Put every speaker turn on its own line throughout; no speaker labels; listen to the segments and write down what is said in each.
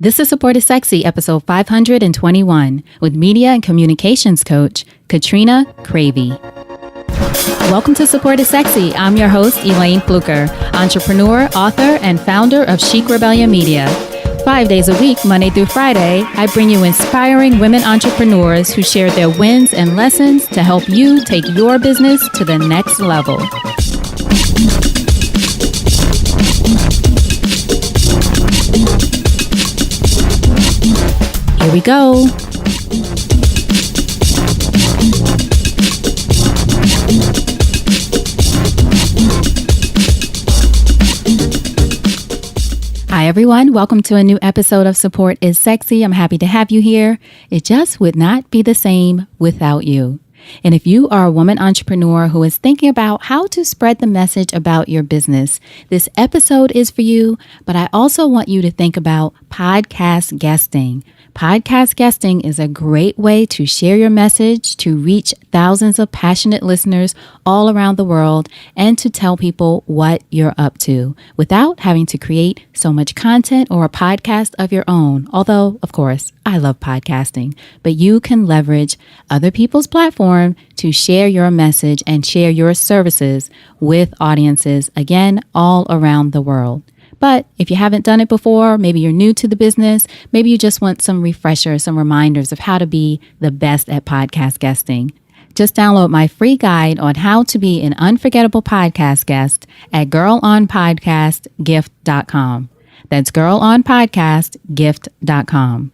This is Support is Sexy, episode 521, with media and communications coach, Katrina Cravy. Welcome to Support is Sexy. I'm your host, Elayne Fluker, entrepreneur, author, and founder of Chic Rebellion Media. 5 days a week, Monday through Friday, I bring you inspiring women entrepreneurs who share their wins and lessons to help you take your business to the next level. Here we go. Hi, everyone. Welcome to a new episode of Support is Sexy. I'm happy to have you here. It just would not be the same without you. And if you are a woman entrepreneur who is thinking about how to spread the message about your business, this episode is for you. But I also want you to think about podcast guesting. Podcast guesting is a great way to share your message, to reach thousands of passionate listeners all around the world, and to tell people what you're up to without having to create so much content or a podcast of your own. Although, of course, I love podcasting, but you can leverage other people's platform to share your message and share your services with audiences, again, all around the world. But if you haven't done it before, maybe you're new to the business, maybe you just want some refreshers, some reminders of how to be the best at podcast guesting. Just download my free guide on how to be an unforgettable podcast guest at girlonpodcastgift.com. That's girlonpodcastgift.com.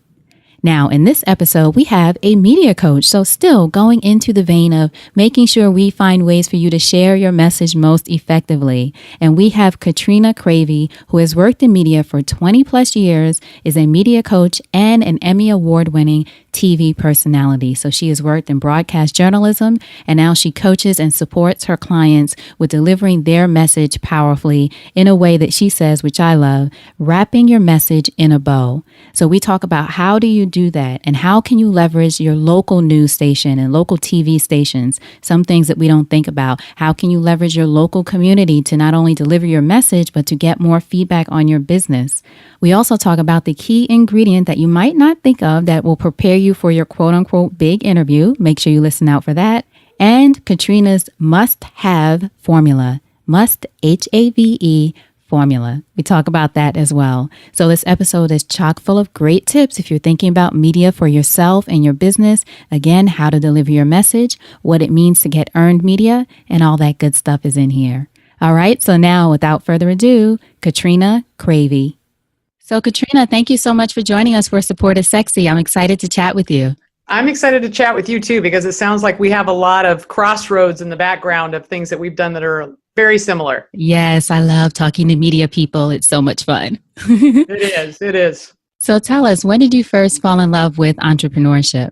Now, in this episode, we have a media coach. So still going into the vein of making sure we find ways for you to share your message most effectively. And we have Katrina Cravy, who has worked in media for 20 plus years, is a media coach and an Emmy-award-winning TV personality. So she has worked in broadcast journalism, and now she coaches and supports her clients with delivering their message powerfully in a way that she says, which I love, wrapping your message in a bow. So we talk about how do you do that and how can you leverage your local news station and local TV stations, some things that we don't think about. How can you leverage your local community to not only deliver your message, but to get more feedback on your business? We also talk about the key ingredient that you might not think of that will prepare you for your quote unquote big interview. Make sure you listen out for that. And Katrina's must-have formula, must H-A-V-E formula. We talk about that as well. So this episode is chock full of great tips if you're thinking about media for yourself and your business. Again, how to deliver your message, what it means to get earned media, and all that good stuff is in here. All right. So now, without further ado, Katrina Cravy. So Katrina, thank you so much for joining us for Support is Sexy. I'm excited to chat with you.
I'm excited to chat with you too, because it sounds like we have a lot of crossroads in the background of things that we've done that are very similar.
Yes, I love talking to media people. It's so much fun.
It is.
So tell us, when did you first fall in love with entrepreneurship?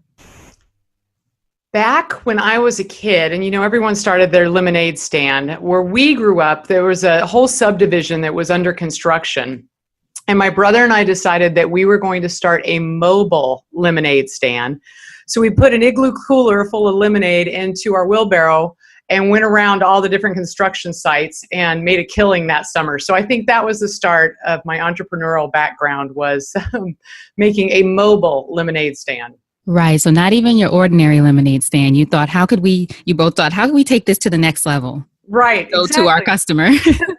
Back when I was a kid, and everyone started their lemonade stand. Where we grew up, there was a whole subdivision that was under construction. And my brother and I decided that we were going to start a mobile lemonade stand. So we put an igloo cooler full of lemonade into our wheelbarrow and went around all the different construction sites and made a killing that summer. So I think that was the start of my entrepreneurial background, was making a mobile lemonade stand.
Right. So not even your ordinary lemonade stand. You both thought, how could we take this to the next level?
Right.
Go exactly. To our customer.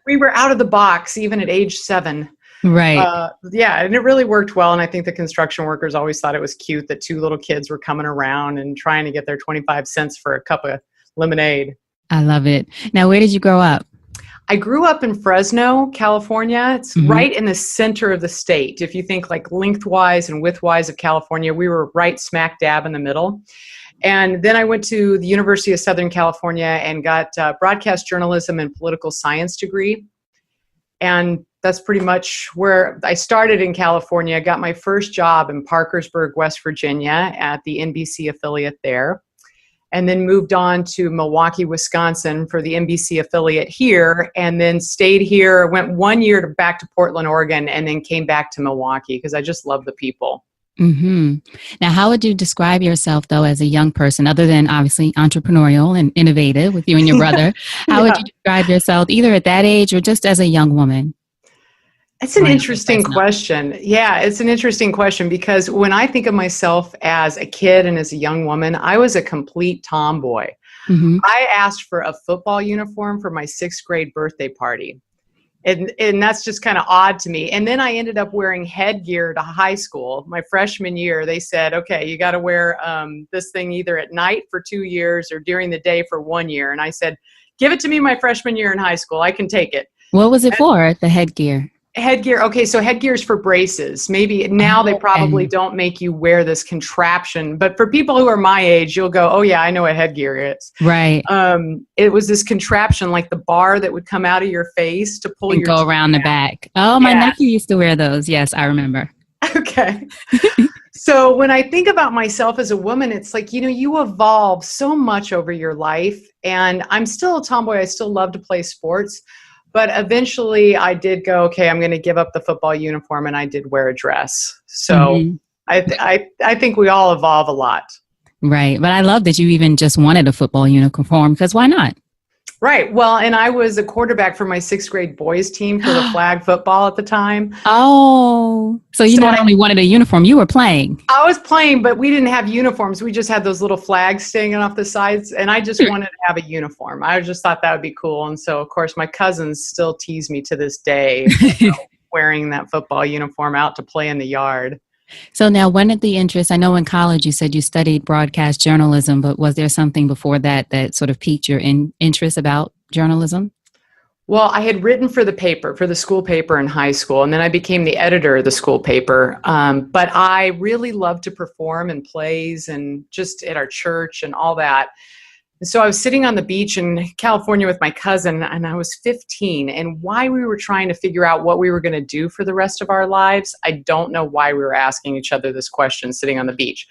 We were out of the box, even at age 7.
Right.
Yeah, and it really worked well. And I think the construction workers always thought it was cute that 2 little kids were coming around and trying to get their 25 cents for a cup of lemonade.
I love it. Now, where did you grow up?
I grew up in Fresno, California. It's right in the center of the state. If you think like lengthwise and widthwise of California, we were right smack dab in the middle. And then I went to the University of Southern California and got a broadcast journalism and political science degree. And that's pretty much where I started in California. I got my first job in Parkersburg, West Virginia at the NBC affiliate there. And then moved on to Milwaukee, Wisconsin for the NBC affiliate here. And then stayed here, went 1 year back to Portland, Oregon, and then came back to Milwaukee because I just love the people.
Mm-hmm. Now, how would you describe yourself, though, as a young person, other than obviously entrepreneurial and innovative with you and your brother? How would you describe yourself either at that age or just as a young woman?
It's an interesting question. Yeah, it's an interesting question because when I think of myself as a kid and as a young woman, I was a complete tomboy.
Mm-hmm.
I asked for a football uniform for my 6th grade birthday party. And that's just kind of odd to me. And then I ended up wearing headgear to high school. My freshman year, they said, okay, you got to wear this thing either at night for 2 years or during the day for 1 year. And I said, give it to me my freshman year in high school. I can take it.
What was it for, the headgear?
Headgear. Okay, so headgear is for braces. Maybe now they probably don't make you wear this contraption, but for people who are my age, you'll go, oh yeah, I know what headgear is.
Right.
It was this contraption, like the bar that would come out of your face to pull
and
your
go around the back. Oh, my nephew used to wear those. Yes, I remember.
Okay. So when I think about myself as a woman, it's like, you evolve so much over your life, and I'm still a tomboy. I still love to play sports. But eventually I did go, okay, I'm going to give up the football uniform, and I did wear a dress. So I think we all evolve a lot.
Right. But I love that you even just wanted a football uniform, because why not?
Right. Well, and I was a quarterback for my 6th grade boys team for the flag football at the time.
Oh, so you not only wanted a uniform, you were playing.
I was playing, but we didn't have uniforms. We just had those little flags staying off the sides, and I just wanted to have a uniform. I just thought that would be cool. And so, of course, my cousins still tease me to this day wearing that football uniform out to play in the yard.
So now, when did the interest, I know in college you said you studied broadcast journalism, but was there something before that that sort of piqued your interest about journalism?
Well, I had written for the paper, for the school paper in high school, and then I became the editor of the school paper. But I really loved to perform in plays and just at our church and all that. And so I was sitting on the beach in California with my cousin, and I was 15. And why we were trying to figure out what we were going to do for the rest of our lives, I don't know why we were asking each other this question sitting on the beach.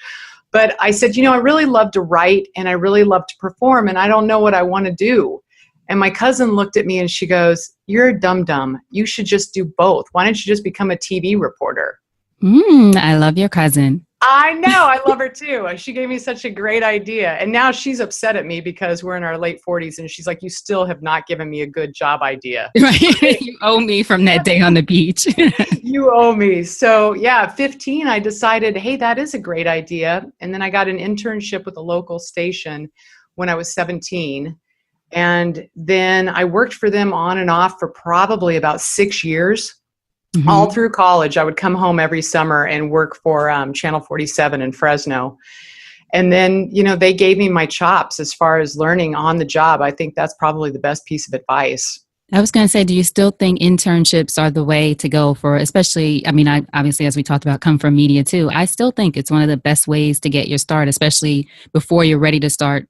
But I said, I really love to write, and I really love to perform, and I don't know what I want to do. And my cousin looked at me and she goes, you're a dum-dum. You should just do both. Why don't you just become a TV reporter?
I love your cousin.
I know. I love her too. She gave me such a great idea. And now she's upset at me because we're in our late 40s. And she's like, you still have not given me a good job idea.
Right. You owe me from that day on the beach.
You owe me. So yeah, 15, I decided, hey, that is a great idea. And then I got an internship with a local station when I was 17. And then I worked for them on and off for probably about 6 years. All through college, I would come home every summer and work for Channel 47 in Fresno. And then, they gave me my chops as far as learning on the job. I think that's probably the best piece of advice.
I was going to say, do you still think internships are the way to go for, especially, I obviously, as we talked about, come from media too. I still think it's one of the best ways to get your start, especially before you're ready to start.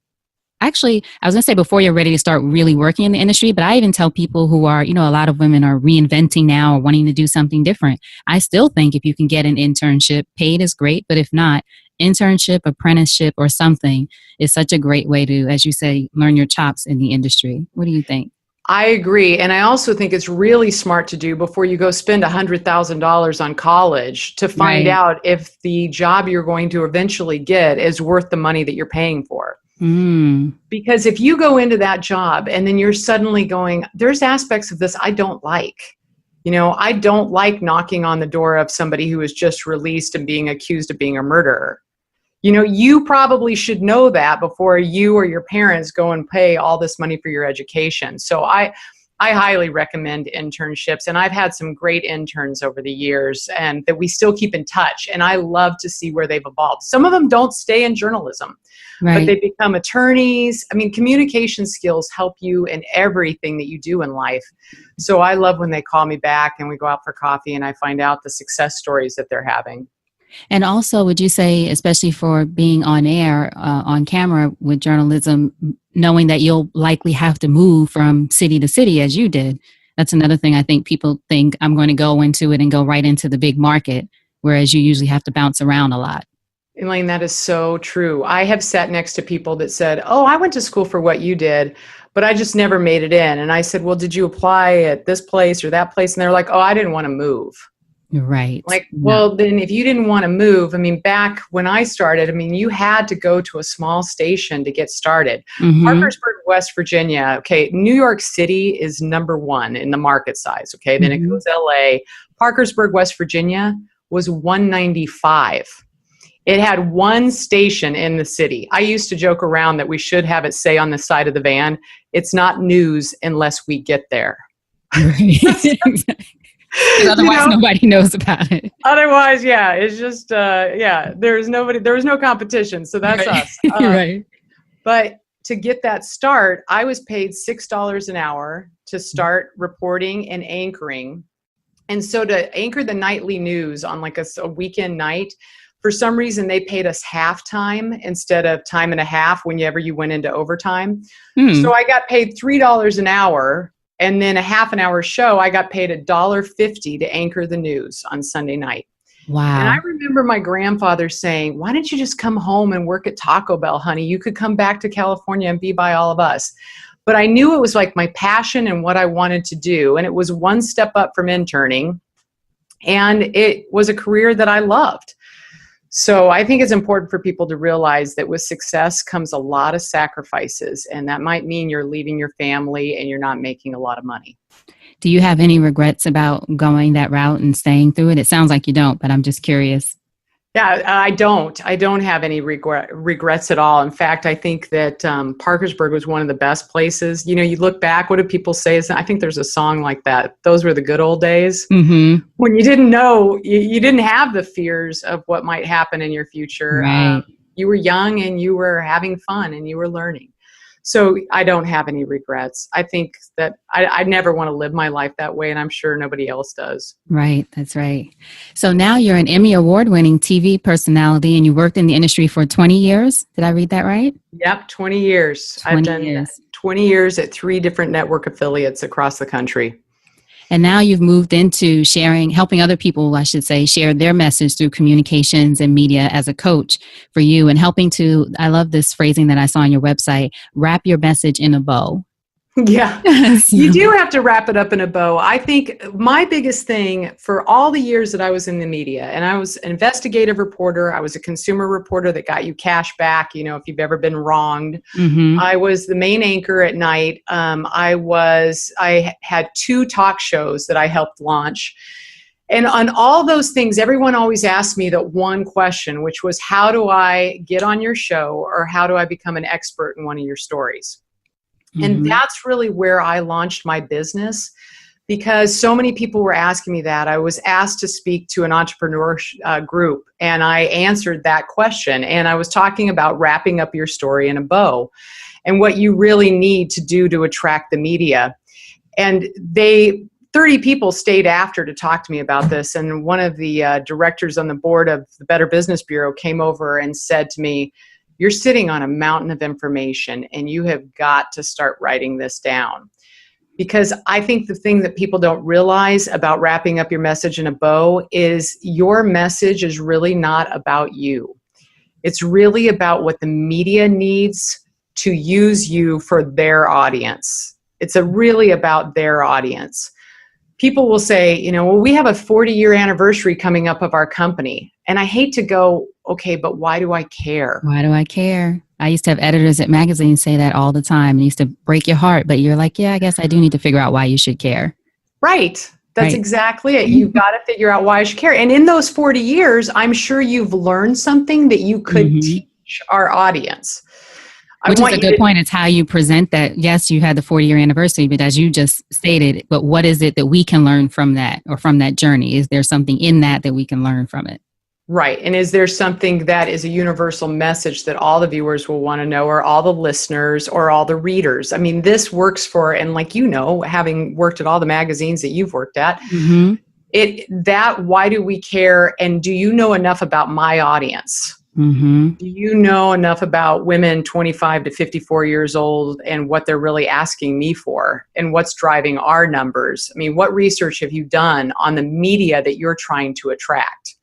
Actually, I was going to say before you're ready to start really working in the industry, but I even tell people who are, a lot of women are reinventing now or wanting to do something different. I still think if you can get an internship, paid is great, but if not, internship, apprenticeship, or something is such a great way to, as you say, learn your chops in the industry. What do you think?
I agree. And I also think it's really smart to do before you go spend $100,000 on college to find out if the job you're going to eventually get is worth the money that you're paying for. Because if you go into that job and then you're suddenly going, there's aspects of this I don't like. I don't like knocking on the door of somebody who is just released and being accused of being a murderer. You probably should know that before you or your parents go and pay all this money for your education. So I highly recommend internships, and I've had some great interns over the years and that we still keep in touch, and I love to see where they've evolved. Some of them don't stay in journalism, but they become attorneys. Communication skills help you in everything that you do in life. So I love when they call me back and we go out for coffee and I find out the success stories that they're having.
And also, would you say, especially for being on air, on camera with journalism, knowing that you'll likely have to move from city to city as you did, that's another thing I think people think I'm going to go into it and go right into the big market, whereas you usually have to bounce around a lot.
Elayne, that is so true. I have sat next to people that said, oh, I went to school for what you did, but I just never made it in. And I said, well, did you apply at this place or that place? And they're like, oh, I didn't want to move.
Right.
Like,
No.
well, then if you didn't want to move, I mean, back when I started, I mean, you had to go to a small station to get started.
Mm-hmm.
Parkersburg, West Virginia. Okay. New York City is number one in the market size. Okay. Then it
Mm-hmm.
goes LA. Parkersburg, West Virginia was 195. It had one station in the city. I used to joke around that we should have it say on the side of the van, it's not news unless we get there.
Right. Because otherwise nobody knows about it.
Otherwise, yeah, it's just, there's nobody, there was no competition. So that's
Right.
us.
Right.
But to get that start, I was paid $6 an hour to start reporting and anchoring. And so to anchor the nightly news on like a weekend night, for some reason, they paid us half time instead of time and a half whenever you went into overtime. So I got paid $3 an hour. And then a half an hour show, I got paid $1.50 to anchor the news on Sunday night.
Wow.
And I remember my grandfather saying, why don't you just come home and work at Taco Bell, honey? You could come back to California and be by all of us. But I knew it was like my passion and what I wanted to do. And it was one step up from interning. And it was a career that I loved. So I think it's important for people to realize that with success comes a lot of sacrifices, and that might mean you're leaving your family and you're not making a lot of money.
Do you have any regrets about going that route and staying through it? It sounds like you don't, but I'm just curious.
Yeah, I don't have any regrets at all. In fact, I think that Parkersburg was one of the best places. You know, you look back, what do people say? I think there's a song like that. Those were the good old days.
Mm-hmm.
When you didn't know, you didn't have the fears of what might happen in your future.
Right.
You were young and you were having fun and you were learning. So I don't have any regrets. I think that I never want to live my life that way, and I'm sure nobody else does.
Right. That's right. So now you're an Emmy-award-winning TV personality, and you worked in the industry for 20 years. Did I read that right?
Yep, 20 years.
20
I've done
years.
20 years at 3 different network affiliates across the country.
And now you've moved into helping other people, I should say, share their message through communications and media as a coach for you, and helping to, I love this phrasing that I saw on your website, wrap your message in a bow.
Yeah, you do have to wrap it up in a bow. I think my biggest thing for all the years that I was in the media, and I was an investigative reporter, I was a consumer reporter that got you cash back, you know, if you've ever been wronged.
Mm-hmm.
I was the main anchor at night. I had 2 talk shows that I helped launch. And on all those things, everyone always asked me that one question, which was, how do I get on your show, or how do I become an expert in one of your stories? Mm-hmm. And that's really where I launched my business, because so many people were asking me that. I was asked to speak to an entrepreneur group, and I answered that question. And I was talking about wrapping up your story in a bow and what you really need to do to attract the media. And 30 people stayed after to talk to me about this. And one of the directors on the board of the Better Business Bureau came over and said to me, you're sitting on a mountain of information and you have got to start writing this down. Because I think the thing that people don't realize about wrapping up your message in a bow is your message is really not about you. It's really about what the media needs to use you for their audience. It's really about their audience. People will say, you know, well, we have a 40-year anniversary coming up of our company. And I hate to go, okay, but why do I care?
Why do I care? I used to have editors at magazines say that all the time. It used to break your heart, but you're like, yeah, I guess I do need to figure out why you should care.
Right. That's exactly it. You've got to figure out why you should care. And in those 40 years, I'm sure you've learned something that you could teach our audience.
Which is a good point. It's how you present that. Yes, you had the 40-year anniversary, but as you just stated, but what is it that we can learn from that, or from that journey? Is there something in that we can learn from it?
Right. And is there something that is a universal message that all the viewers will want to know, or all the listeners, or all the readers? I mean, this works for, and like, you know, having worked at all the magazines that you've worked at, why do we care? And do you know enough about my audience? Do you know enough about women 25 to 54 years old and what they're really asking me for, and what's driving our numbers? I mean, what research have you done on the media that you're trying to attract?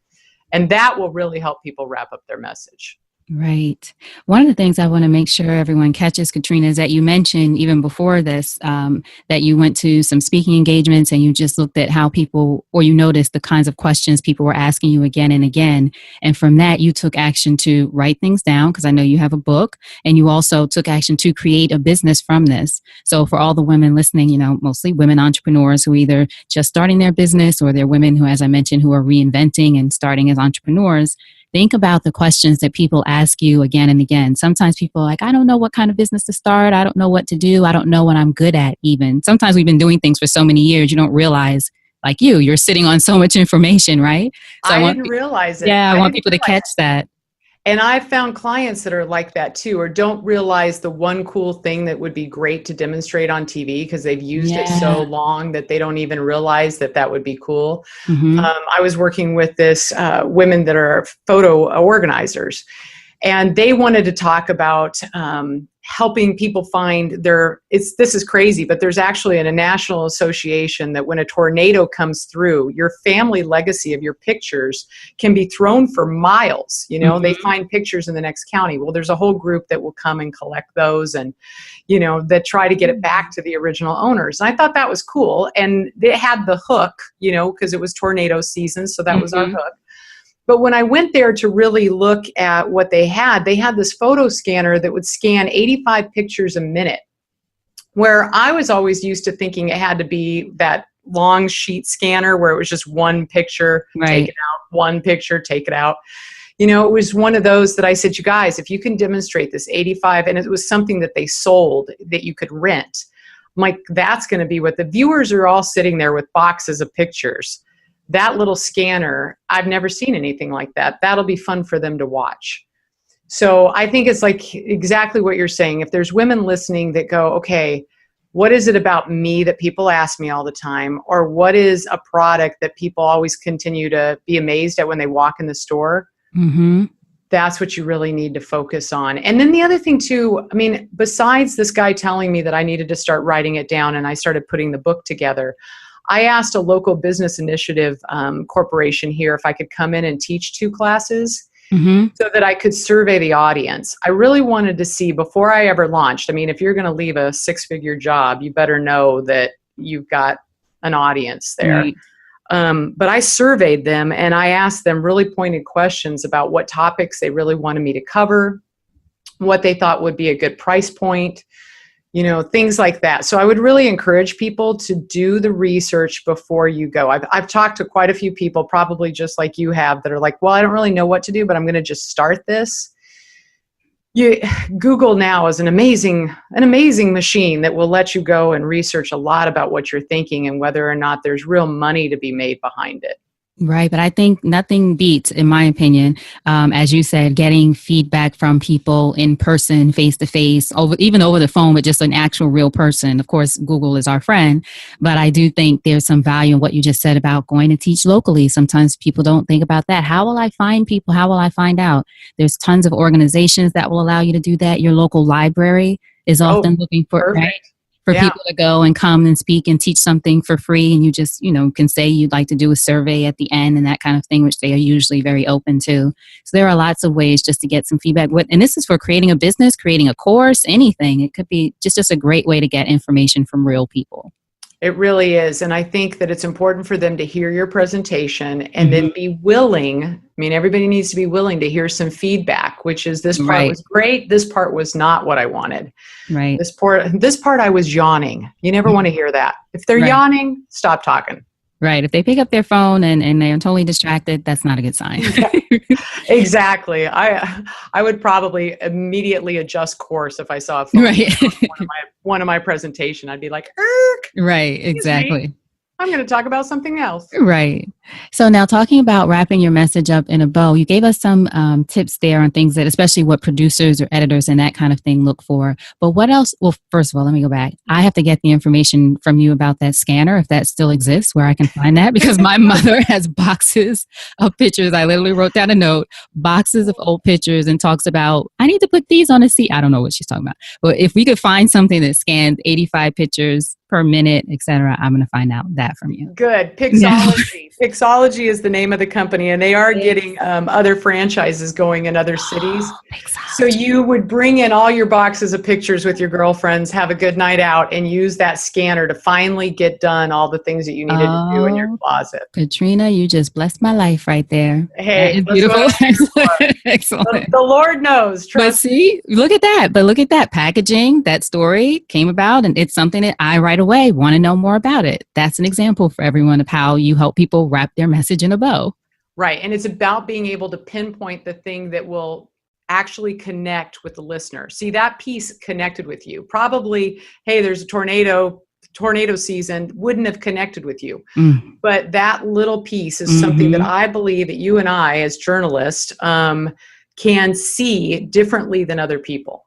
And that will really help people wrap up their message.
Right. One of the things I want to make sure everyone catches, Katrina, is that you mentioned even before this that you went to some speaking engagements and you just looked at how people, or you noticed the kinds of questions people were asking you again and again. And from that, you took action to write things down, because I know you have a book, and you also took action to create a business from this. So for all the women listening, mostly women entrepreneurs who are either just starting their business, or they're women who, as I mentioned, who are reinventing and starting as entrepreneurs. Think about the questions that people ask you again and again. Sometimes people are like, I don't know what kind of business to start. I don't know what to do. I don't know what I'm good at even. Sometimes we've been doing things for so many years, you don't realize, like you're sitting on so much information, right? So
I didn't realize it.
Yeah, I want people to catch that.
And I've found clients that are like that too, or don't realize the one cool thing that would be great to demonstrate on TV because they've used it so long that they don't even realize that would be cool.
Mm-hmm.
I was working with this women that are photo organizers, and they wanted to talk about helping people find this is crazy, but there's actually a national association that when a tornado comes through, your family legacy of your pictures can be thrown for miles.
Mm-hmm.
They find pictures in the next county. Well, there's a whole group that will come and collect those and, that try to get it back to the original owners. And I thought that was cool. And it had the hook, because it was tornado season. So that was our hook. But when I went there to really look at what they had this photo scanner that would scan 85 pictures a minute, where I was always used to thinking it had to be that long sheet scanner where it was just one picture, take it out, one picture, take it out. It was one of those that I said, you guys, if you can demonstrate this 85, and it was something that they sold that you could rent, I'm like, that's going to be what the viewers are all sitting there with boxes of pictures. That little scanner, I've never seen anything like that. That'll be fun for them to watch. So I think it's like exactly what you're saying. If there's women listening that go, okay, what is it about me that people ask me all the time? Or what is a product that people always continue to be amazed at when they walk in the store?
Mm-hmm.
That's what you really need to focus on. And then the other thing too, besides this guy telling me that I needed to start writing it down and I started putting the book together, I asked a local business initiative corporation here if I could come in and teach 2 classes so that I could survey the audience. I really wanted to see before I ever launched. If you're going to leave a 6-figure job, you better know that you've got an audience there.
Right.
But I surveyed them and I asked them really pointed questions about what topics they really wanted me to cover, what they thought would be a good price point, things like that. So I would really encourage people to do the research before you go. I've talked to quite a few people, probably just like you have, that are like, well, I don't really know what to do, but I'm going to just start this. Google now is an amazing machine that will let you go and research a lot about what you're thinking and whether or not there's real money to be made behind it.
Right. But I think nothing beats, in my opinion, as you said, getting feedback from people in person, face to face, even over the phone, but just an actual real person. Of course, Google is our friend, but I do think there's some value in what you just said about going to teach locally. Sometimes people don't think about that. How will I find people? How will I find out? There's tons of organizations that will allow you to do that. Your local library is often looking for, right? For people to go and come and speak and teach something for free. And you just, can say you'd like to do a survey at the end and that kind of thing, which they are usually very open to. So there are lots of ways just to get some feedback. And this is for creating a business, creating a course, anything. It could be just a great way to get information from real people.
It really is. And I think that it's important for them to hear your presentation and then be willing. Everybody needs to be willing to hear some feedback, which is this part was great. This part was not what I wanted.
Right.
This part I was yawning. You never want to hear that. If they're yawning, stop talking.
Right. If they pick up their phone and they're totally distracted, that's not a good sign.
Exactly. I would probably immediately adjust course if I saw a phone one of my presentation. I'd be like,
right. Exactly.
I'm going to talk about something else.
Right. So now talking about wrapping your message up in a bow, you gave us some tips there on things that, especially what producers or editors and that kind of thing look for. But what else? Well, first of all, let me go back. I have to get the information from you about that scanner, if that still exists, where I can find that, because my mother has boxes of pictures. I literally wrote down a note, boxes of old pictures, and talks about I need to put these on a seat. I don't know what she's talking about. But if we could find something that scans 85 pictures per minute, etc., I'm going to find out that from you.
Good. Pixology. Pixology is the name of the company, and they are getting other franchises going in other cities. So you would bring in all your boxes of pictures with your girlfriends, have a good night out, and use that scanner to finally get done all the things that you needed to do in your closet.
Katrina, you just blessed my life right there.
Hey,
beautiful. Excellent.
The Lord knows.
But see, look at that. But look at that. Packaging, that story came about, and it's something that I right away want to know more about it. That's an example for everyone of how you help people wrap their message in a bow. Right.
And it's about being able to pinpoint the thing that will actually connect with the listener. See, that piece connected with you. Probably, hey, there's a tornado season wouldn't have connected with you. But that little piece is something that I believe that you and I as journalists can see differently than other people.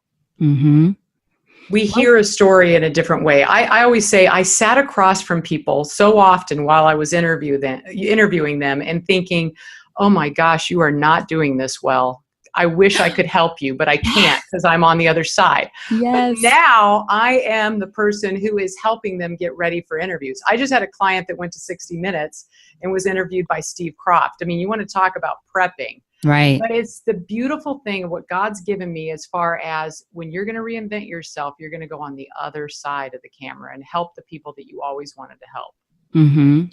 We hear a story in a different way. I always say I sat across from people so often while I was interviewing them and thinking, oh my gosh, you are not doing this well. I wish I could help you, but I can't because I'm on the other side. But now I am the person who is helping them get ready for interviews. I just had a client that went to 60 Minutes and was interviewed by Steve Croft. I mean, you want to talk about prepping.
Right.
But it's the beautiful thing of what God's given me as far as when you're going to reinvent yourself, you're going to go on the other side of the camera and help the people that you always wanted to help.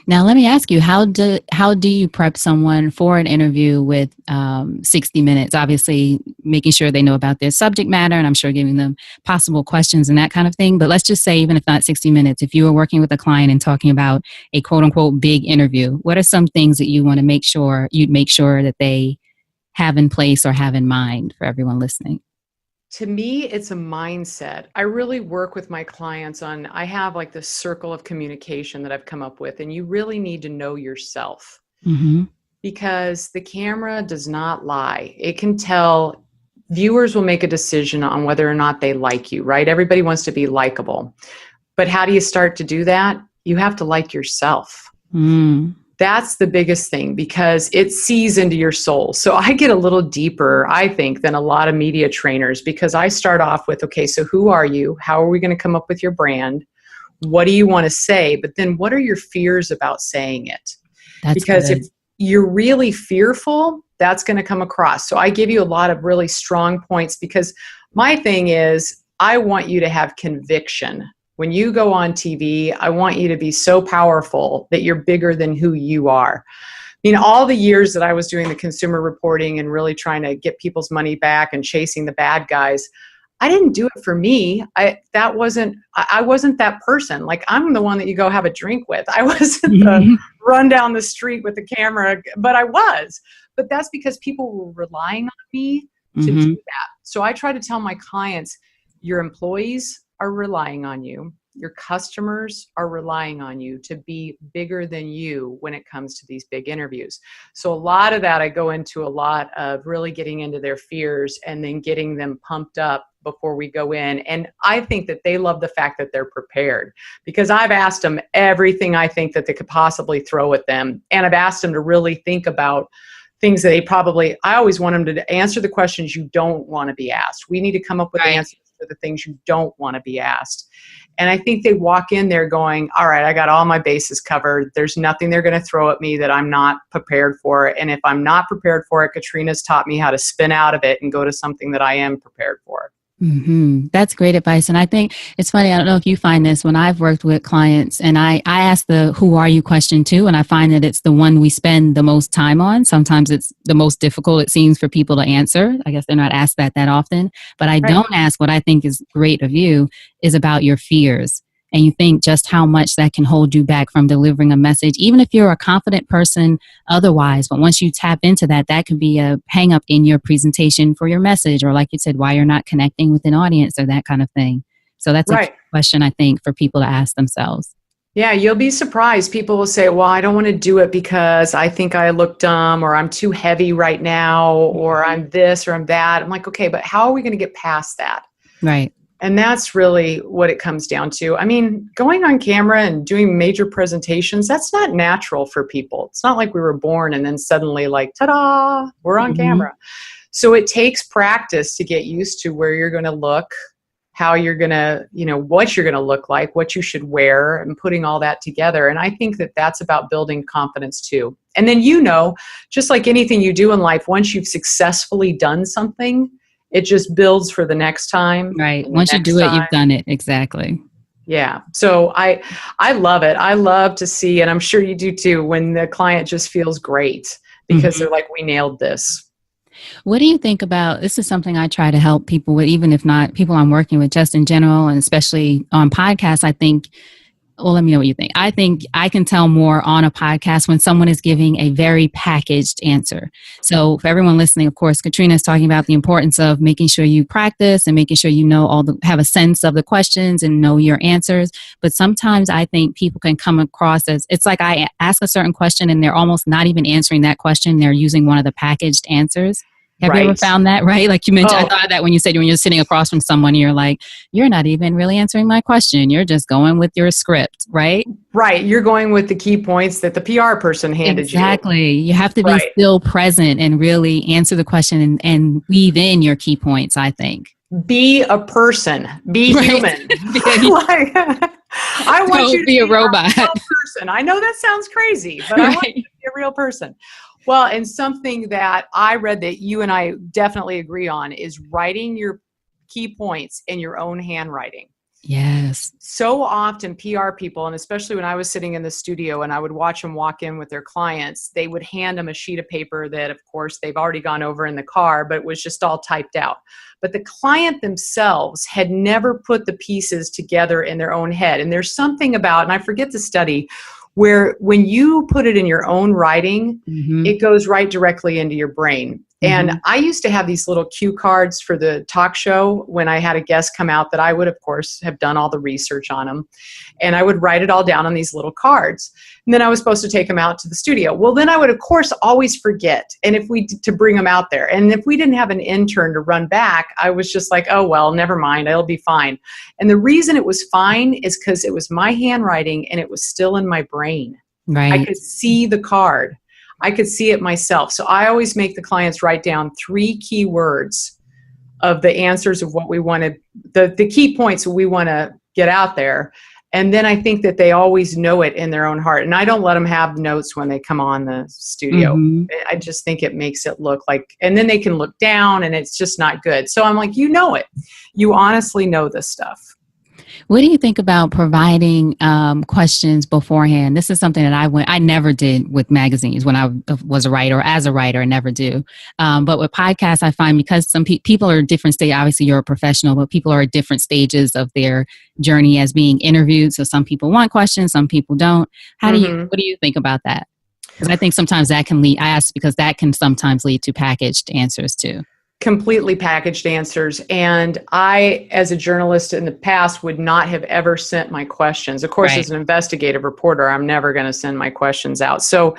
Now, let me ask you, how do you prep someone for an interview with 60 Minutes? Obviously, making sure they know about their subject matter, and I'm sure giving them possible questions and that kind of thing. But let's just say, even if not 60 Minutes, if you were working with a client and talking about a quote unquote big interview, what are some things that you want to make sure that they have in place or have in mind for everyone listening?
To me, it's a mindset. I really work with my clients on, I have like this circle of communication that I've come up with, and you really need to know yourself because the camera does not lie. It can tell. Viewers will make a decision on whether or not they like you, right? Everybody wants to be likable. But how do you start to do that? You have to like yourself. That's the biggest thing because it sees into your soul. So I get a little deeper, I think, than a lot of media trainers because I start off with, okay, so who are you? How are we going to come up with your brand? What do you want to say? But then what are your fears about saying it? Because if you're really fearful, that's going to come across. So I give you a lot of really strong points because my thing is I want you to have conviction. When you go on TV, I want you to be so powerful that you're bigger than who you are. I mean, all the years that I was doing the consumer reporting and really trying to get people's money back and chasing the bad guys, I didn't do it for me. I wasn't that person. Like, I'm the one that you go have a drink with. I wasn't the run down the street with the camera, but I was. But that's because people were relying on me to do that. So I try to tell my clients, your employees are relying on you. Your customers are relying on you to be bigger than you when it comes to these big interviews. So a lot of that, I go into a lot of really getting into their fears and then getting them pumped up before we go in. And I think that they love the fact that they're prepared because I've asked them everything I think that they could possibly throw at them. And I've asked them to really think about things that I always want them to answer the questions you don't want to be asked. We need to come up with answers for the things you don't want to be asked. And I think they walk in there going, all right, I got all my bases covered. There's nothing they're going to throw at me that I'm not prepared for. And if I'm not prepared for it, Katrina's taught me how to spin out of it and go to something that I am prepared for.
That's great advice. And I think it's funny, I don't know if you find this, when I've worked with clients and I ask the who are you question too, and I find that it's the one we spend the most time on. Sometimes it's the most difficult, it seems, for people to answer. I guess they're not asked that often. But I don't ask what I think is great of you is about your fears. And you think just how much that can hold you back from delivering a message, even if you're a confident person otherwise. But once you tap into that, that could be a hang up in your presentation for your message, or like you said, why you're not connecting with an audience or that kind of thing. So that's a question, I think, for people to ask themselves.
Yeah, you'll be surprised. People will say, well, I don't want to do it because I think I look dumb, or I'm too heavy right now, or I'm this or I'm that. I'm like, okay, but how are we going to get past that?
Right.
And that's really what it comes down to. I mean, going on camera and doing major presentations, that's not natural for people. It's not like we were born and then suddenly like, ta-da, we're on camera. So it takes practice to get used to where you're going to look, how you're going to, what you're going to look like, what you should wear, and putting all that together. And I think that that's about building confidence too. And then, just like anything you do in life, once you've successfully done something, it just builds for the next time.
Right. Once you do it, you've done it. Exactly.
Yeah. So I love it. I love to see, and I'm sure you do too, when the client just feels great because they're like, we nailed this.
What do you think about, this is something I try to help people with, even if not people I'm working with, just in general, and especially on podcasts. I think, well, let me know what you think. I think I can tell more on a podcast when someone is giving a very packaged answer. So for everyone listening, of course, Katrina is talking about the importance of making sure you practice and making sure you know have a sense of the questions and know your answers. But sometimes I think people can come across as, it's like I ask a certain question and they're almost not even answering that question. They're using one of the packaged answers. Have you ever found that, right? Like you mentioned, I thought that when you said when you're sitting across from someone, you're like, you're not even really answering my question. You're just going with your script, right?
Right. You're going with the key points that the PR person handed you.
Exactly. You have to be still present and really answer the question and weave in your key points, I think.
Be a person. Be human. I want you to
be a robot.
A real person. I know that sounds crazy, but I want you to be a real person. Well, and something that I read that you and I definitely agree on is writing your key points in your own handwriting.
Yes.
So often PR people, and especially when I was sitting in the studio and I would watch them walk in with their clients, they would hand them a sheet of paper that, of course, they've already gone over in the car, but it was just all typed out. But the client themselves had never put the pieces together in their own head. And there's something about, and I forget the study, where when you put it in your own writing, it goes right directly into your brain. And I used to have these little cue cards for the talk show when I had a guest come out that I would, of course, have done all the research on them. And I would write it all down on these little cards. And then I was supposed to take them out to the studio. Well, then I would, of course, always forget. And to bring them out there. And if we didn't have an intern to run back, I was just like, oh, well, never mind. It'll be fine. And the reason it was fine is because it was my handwriting and it was still in my brain.
Right.
I could see the card. I could see it myself. So I always make the clients write down 3 key words of the answers of what we wanted, the key points we want to get out there. And then I think that they always know it in their own heart. And I don't let them have notes when they come on the studio. I just think it makes it look like, and then they can look down and it's just not good. So I'm like, you know it. You honestly know this stuff.
What do you think about providing questions beforehand? This is something that I never did with magazines when I was a writer, or as a writer, I never do. But with podcasts, I find because some people are at different stages, obviously you're a professional, but people are at different stages of their journey as being interviewed. So some people want questions, some people don't. What do you think about that? Because I think sometimes that can lead, I ask because that can sometimes lead to packaged answers too.
Completely packaged answers. And I, as a journalist in the past, would not have ever sent my questions. Of course, as an investigative reporter, I'm never going to send my questions out. So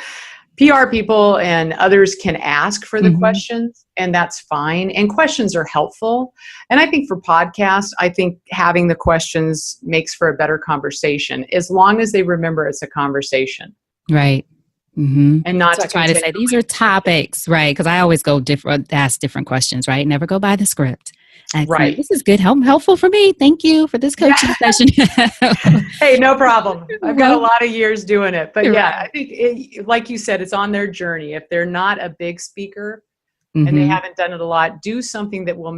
PR people and others can ask for the questions, and that's fine. And questions are helpful. And I think for podcasts, I think having the questions makes for a better conversation, as long as they remember it's a conversation.
Right.
And not
to try to say these are topics, right? Because I always go ask different questions, right? Never go by the script. Right. This is good, helpful for me. Thank you for this coaching session.
Hey, no problem. I've got a lot of years doing it, but I think, like you said, it's on their journey. If they're not a big speaker and they haven't done it a lot, do something that will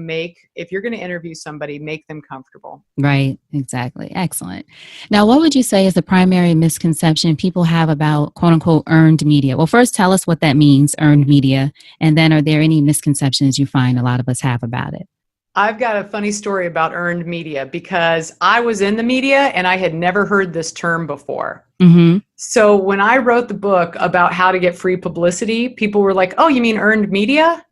if you're going to interview somebody, make them comfortable.
Right. Exactly. Excellent. Now, what would you say is the primary misconception people have about quote unquote earned media? Well, first tell us what that means, earned media. And then are there any misconceptions you find a lot of us have about it?
I've got a funny story about earned media because I was in the media and I had never heard this term before. So when I wrote the book about how to get free publicity, people were like, oh, you mean earned media?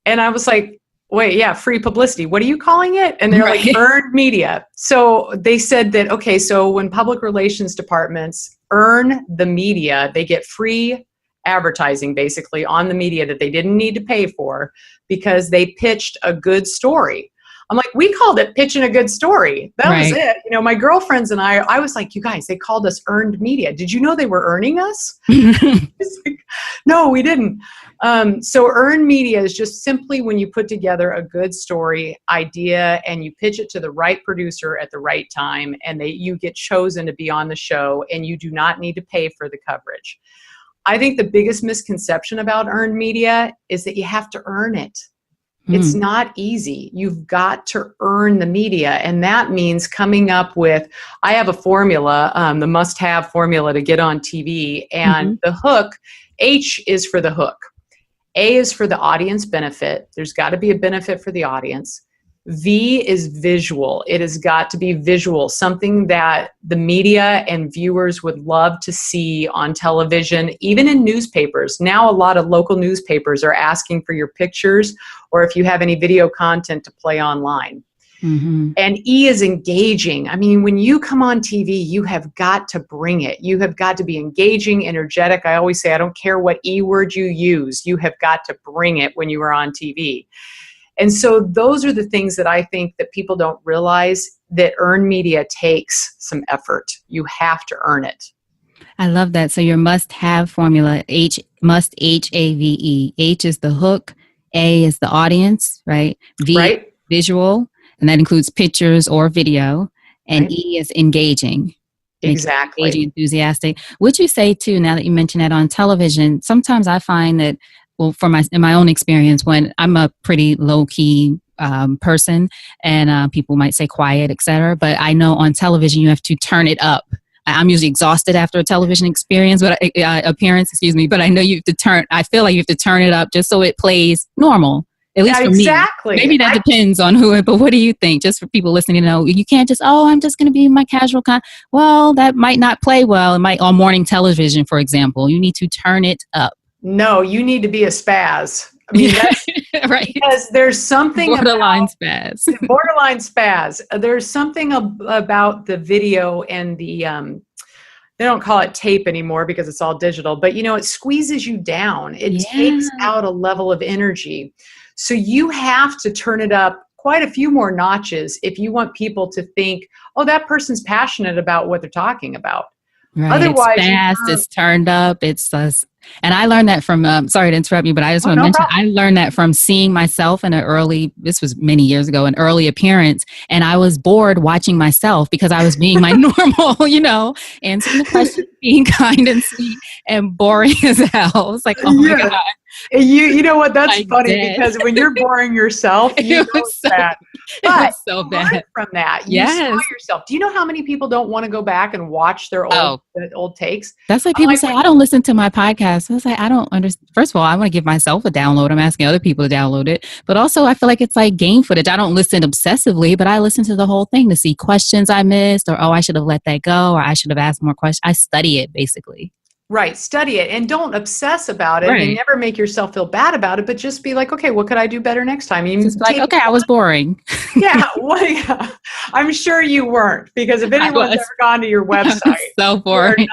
And I was like, wait, yeah, free publicity. What are you calling it? And they're like, earned media. So they said that, okay, so when public relations departments earn the media, they get free advertising basically on the media that they didn't need to pay for because they pitched a good story. I'm like, we called it pitching a good story. That was
Right.
it. You know, my girlfriends and I was like, you guys, they called us earned media. Did you know they were earning us? It's like, no, we didn't. So earned media is just simply when you put together a good story idea and you pitch it to the right producer at the right time, and you get chosen to be on the show, and you do not need to pay for the coverage. I think the biggest misconception about earned media is that you have to earn it. It's not easy. You've got to earn the media. And that means coming up with, I have a formula, the must-have formula to get on TV. And the hook, H is for the hook. A is for the audience benefit. There's got to be a benefit for the audience. V is visual. It has got to be visual, something that the media and viewers would love to see on television, even in newspapers. Now, a lot of local newspapers are asking for your pictures or if you have any video content to play online. And E is engaging. I mean, when you come on TV, you have got to bring it. You have got to be engaging, energetic. I always say, I don't care what E word you use. You have got to bring it when you are on TV. And so those are the things that I think that people don't realize, that earned media takes some effort. You have to earn it.
I love that. So your must-have formula, H-A-V-E. H is the hook. A is the audience, right? V,
right?
Visual, and that includes pictures or video. And right. E is engaging.
Exactly.
Engaging, enthusiastic. Would you say, too, now that you mention that on television, sometimes I find that, well, in my own experience, when I'm a pretty low-key person, and people might say quiet, etc., but I know on television you have to turn it up. I'm usually exhausted after a television appearance, but I know you have to I feel like you have to turn it up just so it plays normal. At least for
exactly.
me. Maybe that depends on who, but what do you think? Just for people listening to know, you can't just, I'm just going to be my casual well, that might not play well. It might on morning television, for example. You need to turn it up.
No, you need to be a spaz. I mean, that's
right.
Because there's something
borderline spaz.
Borderline spaz. There's something about the video and the they don't call it tape anymore because it's all digital, but it squeezes you down. It takes out a level of energy. So you have to turn it up quite a few more notches if you want people to think, that person's passionate about what they're talking about.
Right.
Otherwise,
it's fast, it's turned up, and I learned that from, sorry to interrupt you, but I just want to mention, I learned that from seeing myself in this was many years ago, an early appearance, and I was bored watching myself because I was being my normal, answering the questions, being kind and sweet and boring as hell. It's like, oh my God.
You know what? That's funny because when you're boring yourself, it's bad. But
it was so bad.
From that, you saw yourself. Do you know how many people don't want to go back and watch their old takes?
That's like people say, I don't listen to my podcast. I was like, I don't understand. First of all, I want to give myself a download. I'm asking other people to download it. But also, I feel like it's like game footage. I don't listen obsessively, but I listen to the whole thing to see questions I missed, or I should have let that go, or I should have asked more questions. I study it basically.
Right. Study it and don't obsess about it and never make yourself feel bad about it, but just be like, okay, what could I do better next time?
Just like, okay, I was boring.
I'm sure you weren't, because if anyone's ever gone to your website,
so boring.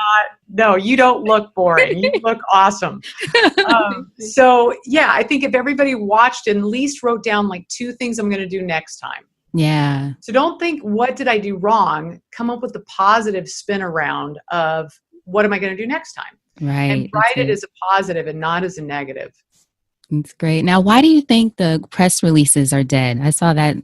You don't look boring. You look awesome. I think if everybody watched and at least wrote down like 2 things I'm going to do next time.
Yeah.
So don't think, what did I do wrong? Come up with the positive spin around of, what am I going to do next time?
Right.
And write it as a positive and not as a negative.
That's great. Now, why do you think the press releases are dead? I saw that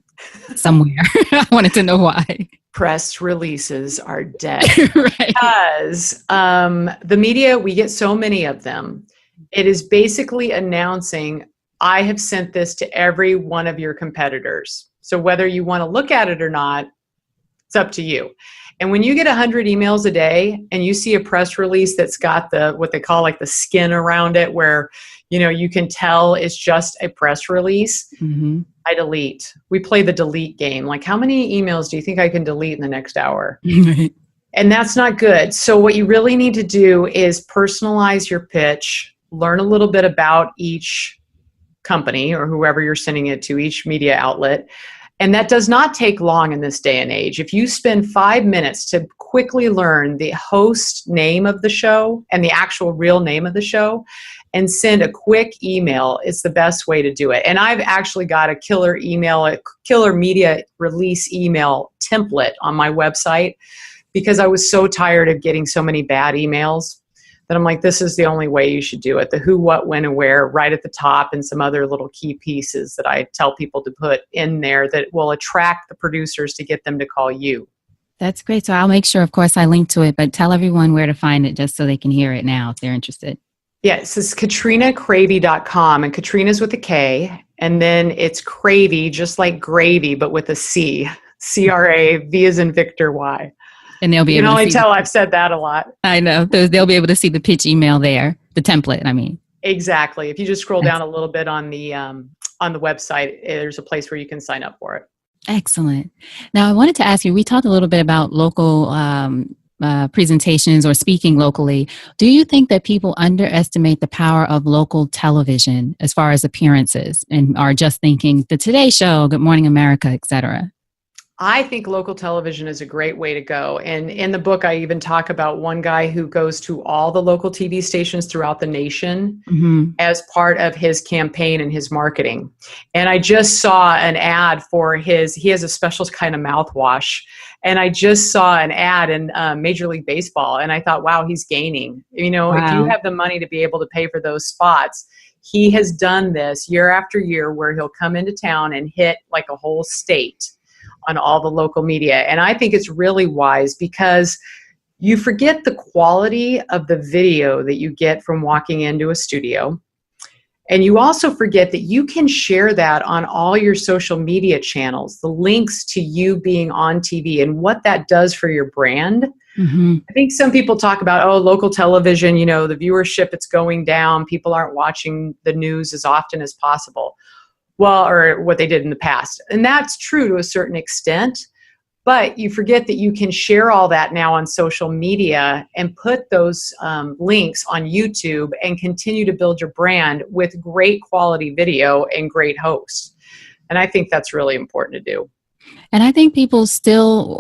somewhere. I wanted to know why.
Press releases are dead. Because the media, we get so many of them. It is basically announcing, I have sent this to every one of your competitors. So whether you want to look at it or not, it's up to you. And when you get 100 emails a day and you see a press release that's got what they call like the skin around it, where, you can tell it's just a press release, I delete. We play the delete game. Like, how many emails do you think I can delete in the next hour? And that's not good. So what you really need to do is personalize your pitch, learn a little bit about each company or whoever you're sending it to, each media outlet. And that does not take long in this day and age. If you spend 5 minutes to quickly learn the host name of the show and the actual real name of the show, and send a quick email is the best way to do it. And I've actually got a killer media release email template on my website because I was so tired of getting so many bad emails that I'm like, this is the only way you should do it. The who, what, when, and where right at the top, and some other little key pieces that I tell people to put in there that will attract the producers to get them to call you.
That's great. So I'll make sure, of course, I link to it, but tell everyone where to find it just so they can hear it now if they're interested.
Yes, it's KatrinaCravy.com, and Katrina's with a K, and then it's Cravy, just like gravy, but with a C. C-R-A-V as in Victor, Y.
And they'll be
you
able
can
to
only
see
tell I've said that a lot.
I know. They'll be able to see the pitch email there, the template, I mean.
Exactly. If you just scroll down a little bit on the website, there's a place where you can sign up for it.
Excellent. Now, I wanted to ask you, we talked a little bit about local presentations or speaking locally. Do you think that people underestimate the power of local television as far as appearances and are just thinking the Today Show, Good Morning America, et cetera?
I think local television is a great way to go. And in the book, I even talk about one guy who goes to all the local TV stations throughout the nation as part of his campaign and his marketing. And I just saw an ad for he has a special kind of mouthwash. And I just saw an ad in Major League Baseball. And I thought, wow, he's gaining. You know, If you have the money to be able to pay for those spots, he has done this year after year where he'll come into town and hit like a whole state on all the local media. And I think it's really wise because you forget the quality of the video that you get from walking into a studio. And you also forget that you can share that on all your social media channels, the links to you being on TV and what that does for your brand. I think some people talk about, local television, you know, the viewership, it's going down. People aren't watching the news as often as possible. Well, or what they did in the past. And that's true to a certain extent, but you forget that you can share all that now on social media and put those links on YouTube and continue to build your brand with great quality video and great hosts. And I think that's really important to do.
And I think people still,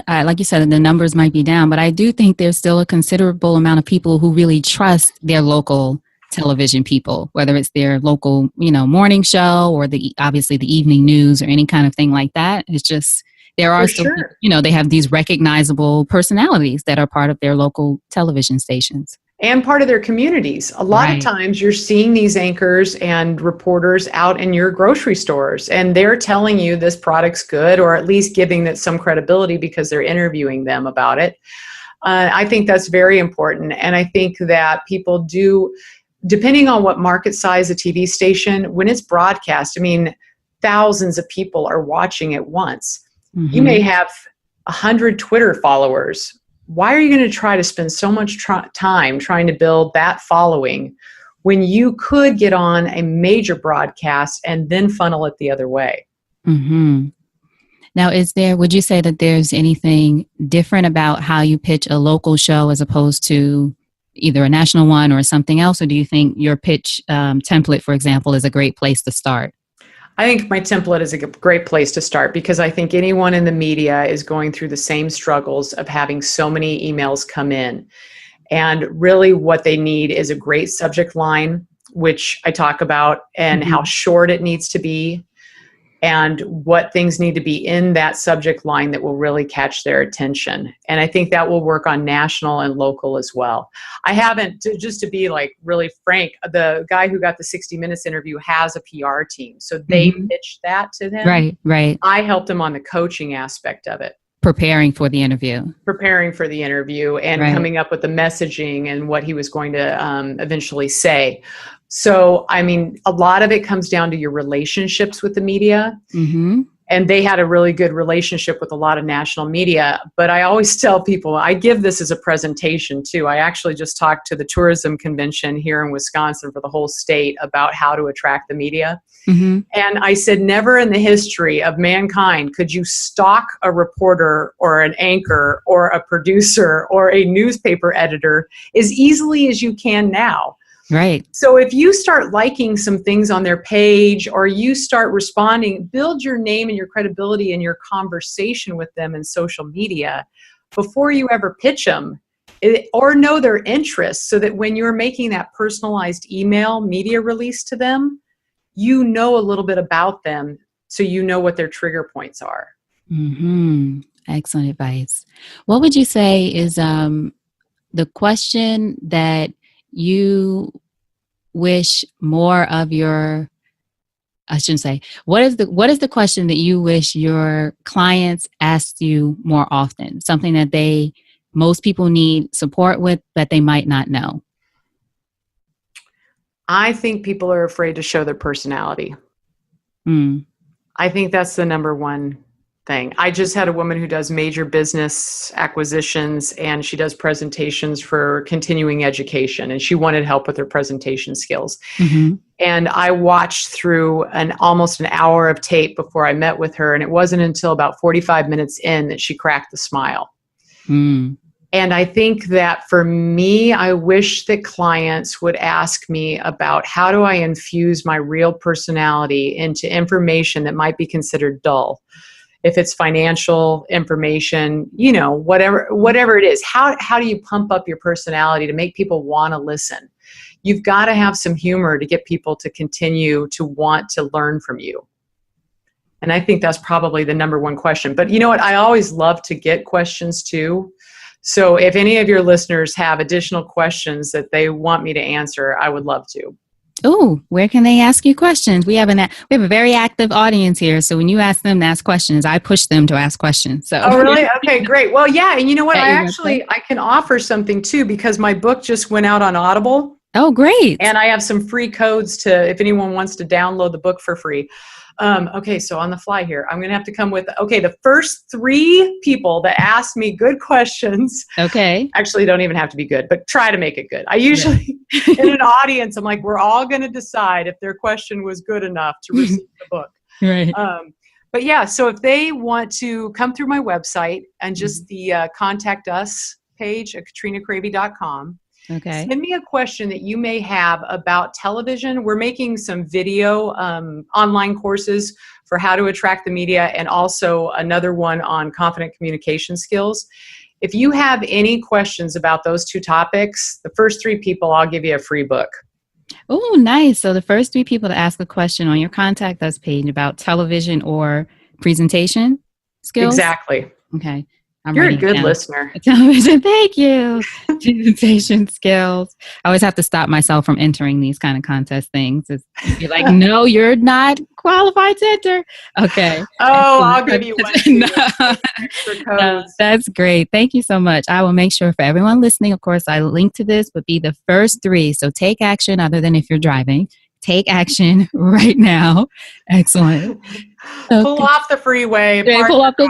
like you said, the numbers might be down, but I do think there's still a considerable amount of people who really trust their local television people, whether it's their local, morning show or obviously the evening news or any kind of thing like that. It's just, there are still, they have these recognizable personalities that are part of their local television stations.
And part of their communities. A lot of times you're seeing these anchors and reporters out in your grocery stores, and they're telling you this product's good, or at least giving it some credibility because they're interviewing them about it. I think that's very important. And I think that people do, depending on what market size a TV station, when it's broadcast, I mean, thousands of people are watching at once. You may have 100 Twitter followers. Why are you going to try to spend so much time trying to build that following when you could get on a major broadcast and then funnel it the other way?
Now, would you say that there's anything different about how you pitch a local show as opposed to either a national one or something else? Or do you think your pitch template, for example, is a great place to start?
I think my template is a great place to start because I think anyone in the media is going through the same struggles of having so many emails come in. And really what they need is a great subject line, which I talk about, and how short it needs to be, and what things need to be in that subject line that will really catch their attention. And I think that will work on national and local as well. I haven't, just to be like really frank, the guy who got the 60 Minutes interview has a PR team. So they pitched that to him.
Right.
I helped him on the coaching aspect of it.
Preparing for the interview and coming up with the messaging and what he was going to eventually say.
So, I mean, a lot of it comes down to your relationships with the media. And they had a really good relationship with a lot of national media. But I always tell people, I give this as a presentation too. I actually just talked to the tourism convention here in Wisconsin for the whole state about how to attract the media. And I said, never in the history of mankind could you stalk a reporter or an anchor or a producer or a newspaper editor as easily as you can now.
Right.
So if you start liking some things on their page or you start responding, build your name and your credibility in your conversation with them in social media before you ever pitch them. or know their interests, so that when you're making that personalized email media release to them, you know a little bit about them, so you know what their trigger points are.
Mm-hmm. Excellent advice. What would you say is the question that you wish more of your, I shouldn't say, what is the question that you wish your clients asked you more often? Something that most people need support with, but they might not know.
I think people are afraid to show their personality.
Mm.
I think that's the number one thing. I just had a woman who does major business acquisitions, and she does presentations for continuing education, and she wanted help with her presentation skills.
Mm-hmm.
And I watched through almost an hour of tape before I met with her, and it wasn't until about 45 minutes in that she cracked the smile.
Mm.
And I think that for me, I wish that clients would ask me about, how do I infuse my real personality into information that might be considered dull? If it's financial information, whatever it is, how do you pump up your personality to make people want to listen? You've got to have some humor to get people to continue to want to learn from you. And I think that's probably the number one question. But you know what? I always love to get questions too. So if any of your listeners have additional questions that they want me to answer, I would love to.
Oh, where can they ask you questions? We have a very active audience here. So when you ask them to ask questions, I push them to ask questions. So.
Oh, really? Okay, great. Well, yeah. And you know what? I can offer something too, because my book just went out on Audible.
Oh, great.
And I have some free codes if anyone wants to download the book for free. Okay, so on the fly here, I'm going to have to come with, the first 3 people that ask me good questions.
Okay.
Actually, don't even have to be good, but try to make it good. I usually, in an audience, I'm like, we're all going to decide if their question was good enough to receive the book.
Right.
But yeah, so if they want to come through my website and just the contact us page at katrinacravy.com.
Okay.
Send me a question that you may have about television. We're making some video online courses for how to attract the media, and also another one on confident communication skills. If you have any questions about those 2 topics, the first 3 people, I'll give you a free book.
Oh, nice. So the first 3 people to ask a question on your contact us page about television or presentation skills?
Exactly.
Okay.
You're a good listener.
Television, thank you. Presentation skills. I always have to stop myself from entering these kind of contest things. You're like, no, you're not qualified to enter. Okay.
Oh, I'll give you one. Extra codes.
That's great. Thank you so much. I will make sure for everyone listening, of course, I link to this, but be the first 3. So take action, other than if you're driving. Take action right now. Excellent.
Pull off the freeway.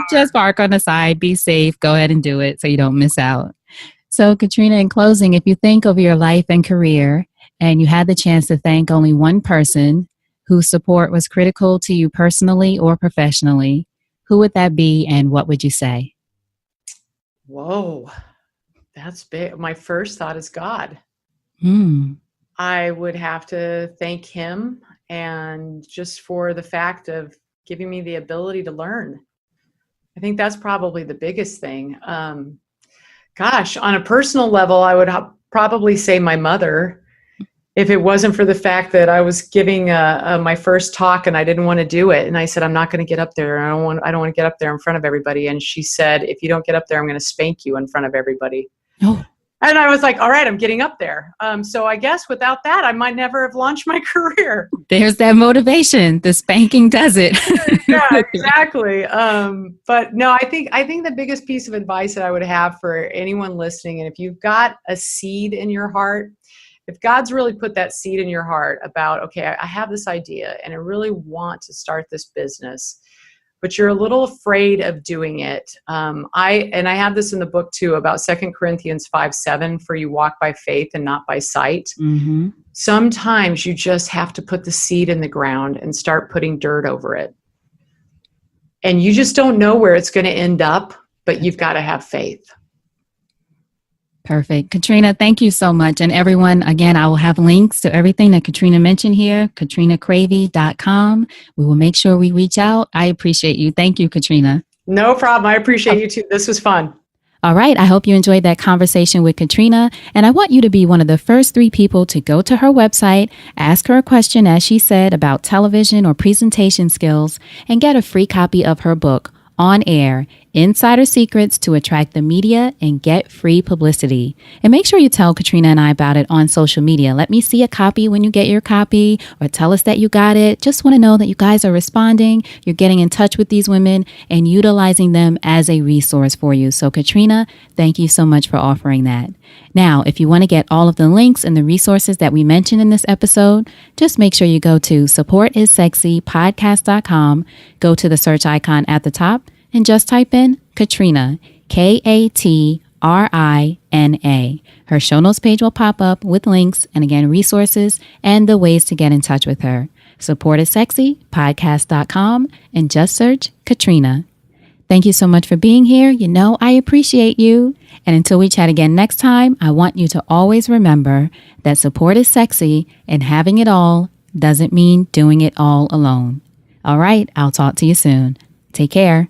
Just park on the side. Be safe. Go ahead and do it so you don't miss out. So, Katrina, in closing, if you think of your life and career and you had the chance to thank only one person whose support was critical to you personally or professionally, who would that be and what would you say?
Whoa, that's big. My first thought is God. I would have to thank him, and just for the fact of giving me the ability to learn. I think that's probably the biggest thing. Gosh, on a personal level, I would probably say my mother, if it wasn't for the fact that I was giving my first talk and I didn't want to do it. And I said, I'm not going to get up there. I don't want to get up there in front of everybody. And she said, if you don't get up there, I'm going to spank you in front of everybody. Oh. And I was like, all right, I'm getting up there. So I guess without that, I might never have launched my career.
There's that motivation. The spanking does it.
Yeah, exactly. But no, I think the biggest piece of advice that I would have for anyone listening, and if you've got a seed in your heart, if God's really put that seed in your heart about, okay, I have this idea and I really want to start this business, but you're a little afraid of doing it. I have this in the book too, about 2 Corinthians 5:7, for you walk by faith and not by sight. Mm-hmm. Sometimes you just have to put the seed in the ground and start putting dirt over it. And you just don't know where it's going to end up, but you've got to have faith.
Perfect. Katrina, thank you so much. And everyone, again, I will have links to everything that Katrina mentioned here, katrinacravy.com. We will make sure we reach out. I appreciate you. Thank you, Katrina.
No problem. I appreciate you too. This was fun.
All right, I hope you enjoyed that conversation with Katrina, and I want you to be one of the first 3 people to go to her website, ask her a question, as she said, about television or presentation skills, and get a free copy of her book, On Air, Insider Secrets to Attract the Media and Get Free Publicity. And make sure you tell Katrina and I about it on social media. Let me see a copy when you get your copy, or tell us that you got it. Just want to know that you guys are responding, you're getting in touch with these women and utilizing them as a resource for you. So Katrina, thank you so much for offering that. Now, if you want to get all of the links and the resources that we mentioned in this episode, just make sure you go to supportissexypodcast.com, go to the search icon at the top, and just type in Katrina, Katrina. Her show notes page will pop up with links and, again, resources and the ways to get in touch with her. Supportissexypodcast.com and just search Katrina. Thank you so much for being here. You know I appreciate you. And until we chat again next time, I want you to always remember that support is sexy, and having it all doesn't mean doing it all alone. All right, I'll talk to you soon. Take care.